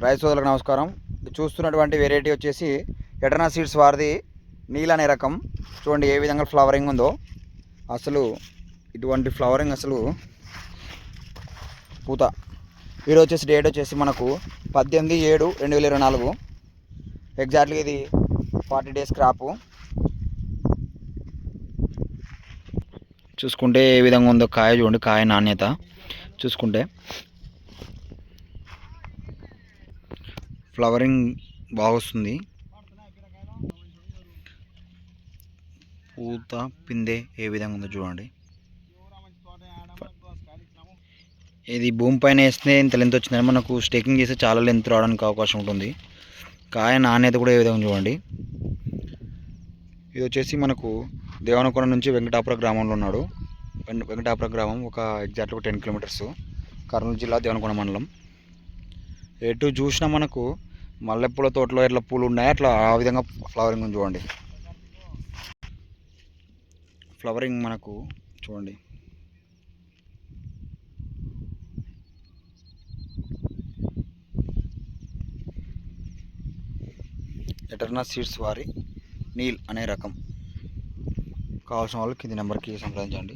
రైతు సోదరులకు నమస్కారం. చూస్తున్నటువంటి వెరైటీ వచ్చేసి ఎటర్నా సీడ్స్ వారిది నీల్ అనే రకం. చూడండి ఏ విధంగా ఫ్లవరింగ్ ఉందో. అసలు ఇటువంటి ఫ్లవరింగ్ అసలు పూత. ఈరోజు వచ్చేసి డేట్ వచ్చేసి మనకు 18/7/2024. ఎగ్జాక్ట్లీ ఇది 40 డేస్ క్రాపు. చూసుకుంటే ఏ విధంగా ఉందో కాయ చూడండి, కాయ నాణ్యత చూసుకుంటే ఫ్లవరింగ్ బాగా వస్తుంది. పూత పిందె ఏ విధంగా ఉందో చూడండి. ఇది భూమి పైన వేస్తే ఇంత లెంత్ వచ్చిందని మనకు స్టేకింగ్ చేస్తే చాలా లెంత్ రావడానికి అవకాశం ఉంటుంది. కాయ నాణ్యత కూడా ఏ విధంగా చూడండి. ఇది వచ్చేసి మనకు దేవనకొండ నుంచి వెంకటాపురం గ్రామంలో ఉన్నాడు. వెంకటాపురం గ్రామం ఎగ్జాక్ట్గా 10 కిలోమీటర్స్, కర్నూలు జిల్లా దేవనకొండ మండలం. ఎటు చూసినా మనకు మల్లెపూల తోటలో ఎట్లా పూలు ఉన్నాయి అట్లా ఆ విధంగా ఫ్లవరింగ్ చూడండి. ఫ్లవరింగ్ మనకు చూడండి. ఎటర్నా సీడ్స్ వారి నీల్ అనే రకం. కావాల్సిన వాళ్ళు కింది నెంబర్కి సంప్రదించండి.